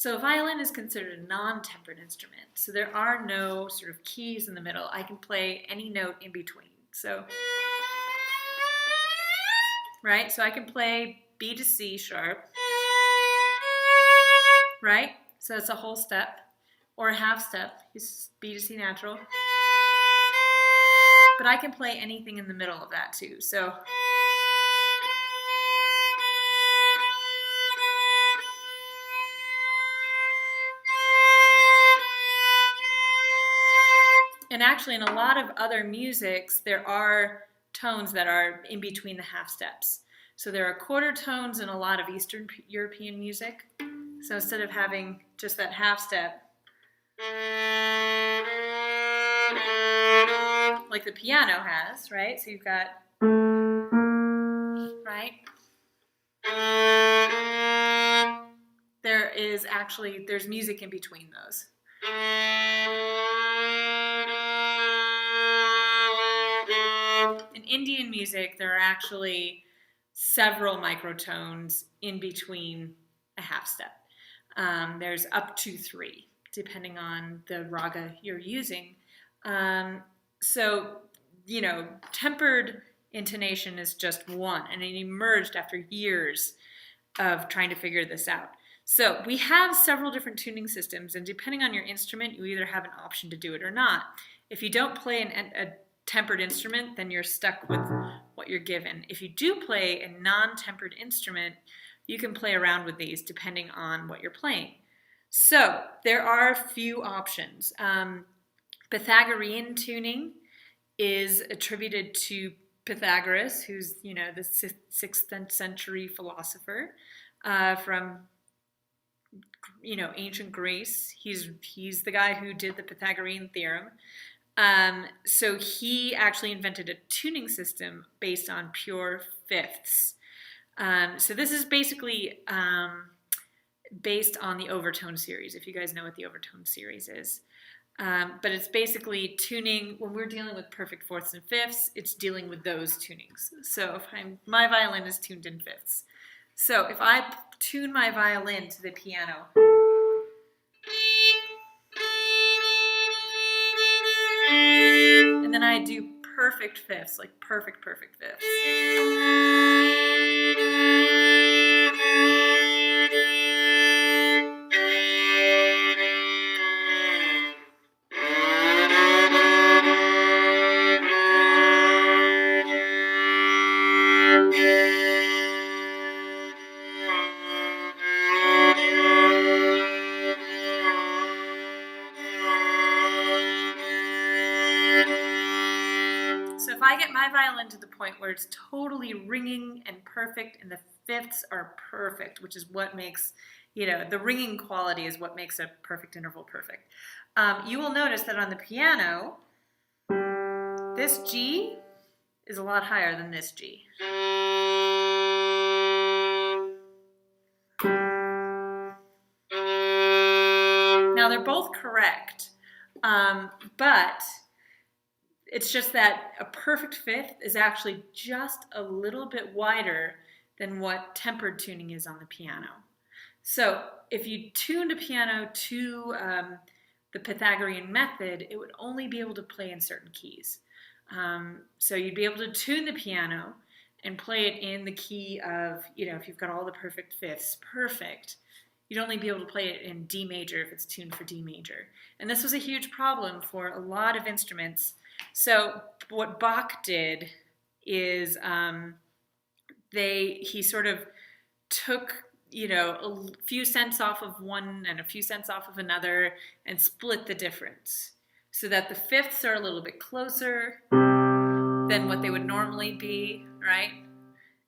So violin is considered a non-tempered instrument. So there are no sort of keys in the middle. I can play any note in between. So, right? So I can play B to C sharp, right? So it's a whole step, or a half step, B to C natural. But I can play anything in the middle of that too. So and actually in a lot of other musics, there are tones that are in between the half steps. So there are quarter tones in a lot of Eastern European music. So instead of having just that half step, like the piano has, right? So you've got, right? There's music in between those. In Indian music, there are actually several microtones in between a half step. There's up to 3, depending on the raga you're using. So, tempered intonation is just one, and it emerged after years of trying to figure this out. So we have several different tuning systems, and depending on your instrument, you either have an option to do it or not. If you don't play a tempered instrument, then you're stuck with what you're given. If you do play a non-tempered instrument, you can play around with these depending on what you're playing. So there are a few options. Pythagorean tuning is attributed to Pythagoras, who's the 6th century philosopher from ancient Greece. He's the guy who did the Pythagorean theorem. So he actually invented a tuning system based on pure fifths. So this is basically based on the overtone series, if you guys know what the overtone series is. But it's basically tuning. When we're dealing with perfect fourths and fifths, it's dealing with those tunings. So my violin is tuned in fifths. So if I tune my violin to the piano, and then I do perfect fifths, like perfect fifths. So if I get my violin to the point where it's totally ringing and perfect and the fifths are perfect, which is what makes, the ringing quality is what makes a perfect interval perfect. You will notice that on the piano, this G is a lot higher than this G. Now they're both correct, but it's just that a perfect fifth is actually just a little bit wider than what tempered tuning is on the piano. So if you tuned a piano to the Pythagorean method, it would only be able to play in certain keys. So you'd be able to tune the piano and play it in the key of, if you've got all the perfect fifths, perfect. You'd only be able to play it in D major if it's tuned for D major. And this was a huge problem for a lot of instruments. So what Bach did is he sort of took a few cents off of one and a few cents off of another and split the difference so that the fifths are a little bit closer than what they would normally be, right?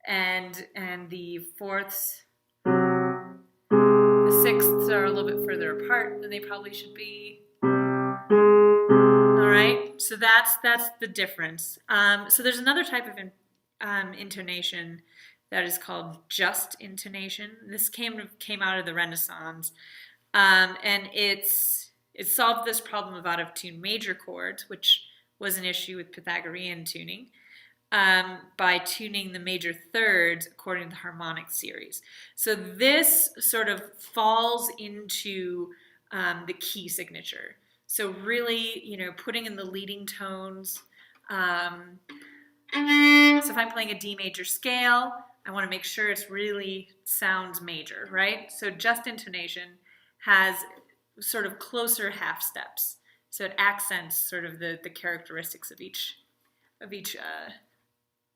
And the fourths, the sixths are a little bit further apart than they probably should be. All right, so that's the difference. So there's another type of intonation that is called just intonation. This came out of the Renaissance, and it solved this problem of out of tune major chords, which was an issue with Pythagorean tuning. by tuning the major thirds according to the harmonic series. So this sort of falls into the key signature. So really, you know, putting in the leading tones. So if I'm playing a D major scale, I want to make sure it's really sounds major, right? So just intonation has sort of closer half steps. So it accents sort of the characteristics of each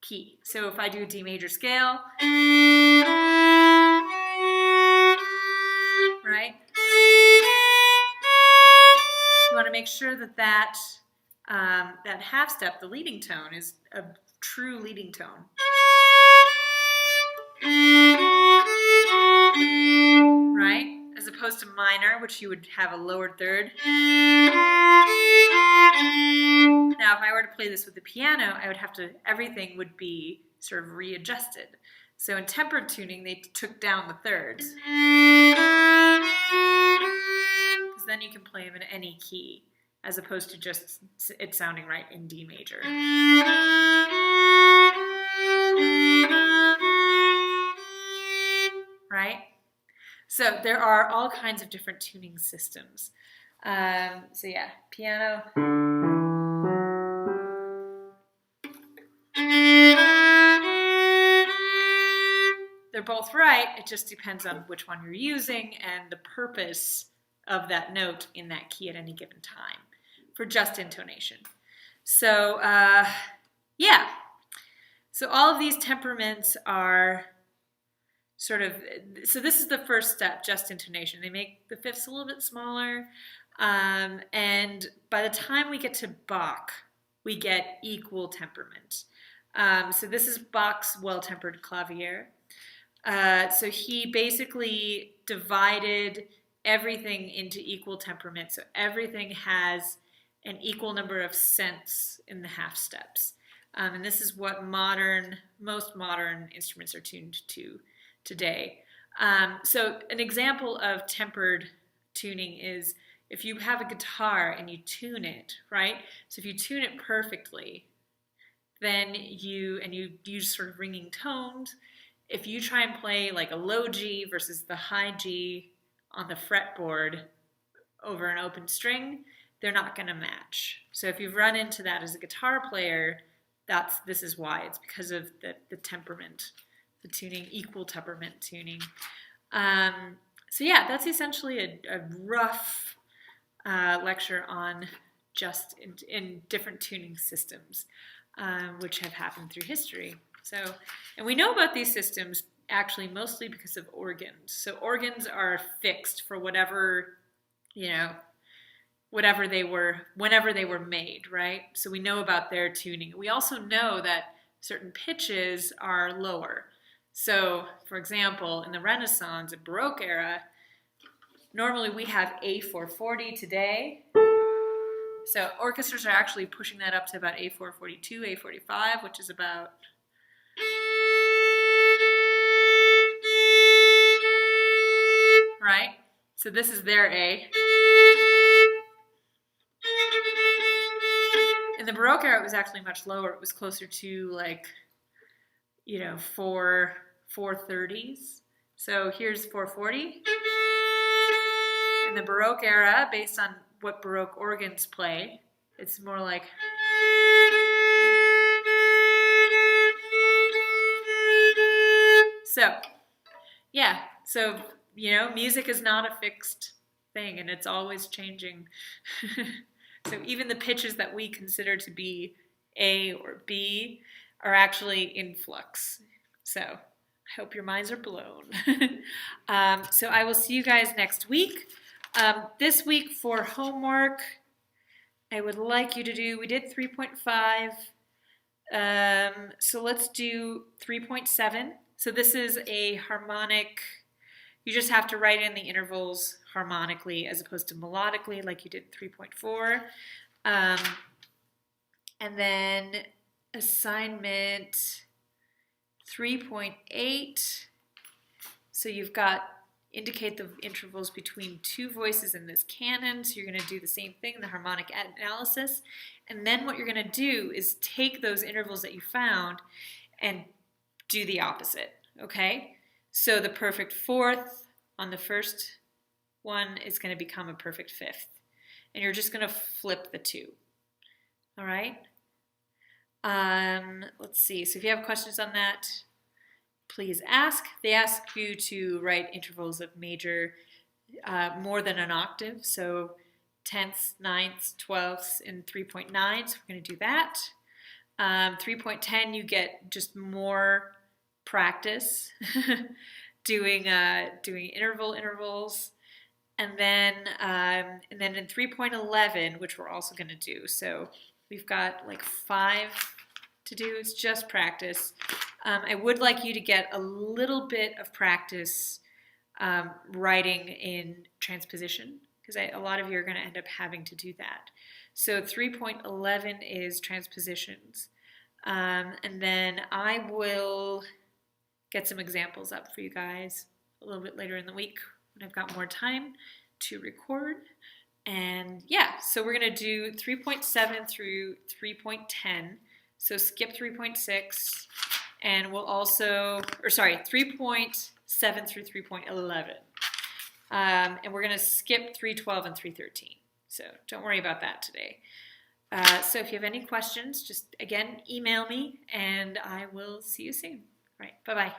key. So if I do a D major scale, right? You want to make sure that that half step, the leading tone, is a true leading tone. Right? As opposed to minor, which you would have a lowered third. Now, if I were to play this with the piano, I would have to, everything would be sort of readjusted. So in tempered tuning, they took down the thirds. Because then you can play them in any key, as opposed to just it sounding right in D major. Right? So there are all kinds of different tuning systems. So yeah, piano. They're both right. It just depends on which one you're using and the purpose of that note in that key at any given time for just intonation. So yeah. So all of these temperaments are sort of, so this is the first step, just intonation. They make the fifths a little bit smaller. And by the time we get to Bach, we get equal temperament. So this is Bach's well-tempered clavier. So he basically divided everything into equal temperament. So everything has an equal number of cents in the half steps. And this is what most modern instruments are tuned to today. So an example of tempered tuning is if you have a guitar and you tune it, right? So if you tune it perfectly, then you use sort of ringing tones. If you try and play like a low G versus the high G on the fretboard over an open string, they're not going to match. So if you've run into that as a guitar player, this is why. It's because of the temperament, the tuning, equal temperament tuning. So yeah, that's essentially a rough lecture on just in different tuning systems, which have happened through history. So, and we know about these systems actually mostly because of organs. So organs are fixed for whatever, whenever they were made, right? So we know about their tuning. We also know that certain pitches are lower. So, for example, in the Renaissance and Baroque era, normally we have A440 today. So orchestras are actually pushing that up to about A442, A45, which is about right? So this is their A. In the Baroque era, it was actually much lower. It was closer to like, 430s. So here's 440. In the Baroque era, based on what Baroque organs play, it's more like so. Yeah, so music is not a fixed thing, and it's always changing. So even the pitches that we consider to be A or B are actually in flux. So I hope your minds are blown. So I will see you guys next week. This week for homework, I would like you to do, we did 3.5. So let's do 3.7. So this is a harmonic. You just have to write in the intervals harmonically as opposed to melodically like you did 3.4. And then assignment 3.8. So you've got indicate the intervals between two voices in this canon. So you're going to do the same thing, the harmonic analysis. And then what you're going to do is take those intervals that you found and do the opposite, okay? So the perfect fourth on the first one is going to become a perfect fifth. And you're just going to flip the two, all right? Let's see. So if you have questions on that, please ask. They ask you to write intervals of major more than an octave, so tenths, ninths, twelfths, and 3.9. So we're going to do that. 3.10, you get just more practice doing intervals, and then in 3.11, which we're also going to do. So we've got like 5 to do. It's just practice. I would like you to get a little bit of practice writing in transposition, because a lot of you are going to end up having to do that. So 3.11 is transpositions. And then I will get some examples up for you guys a little bit later in the week when I've got more time to record. And yeah, so we're going to do 3.7 through 3.10. So skip 3.6, and we'll also, 3.7 through 3.11. And we're going to skip 3.12 and 3.13. So don't worry about that today. So if you have any questions, just, again, email me, and I will see you soon. All right, bye-bye.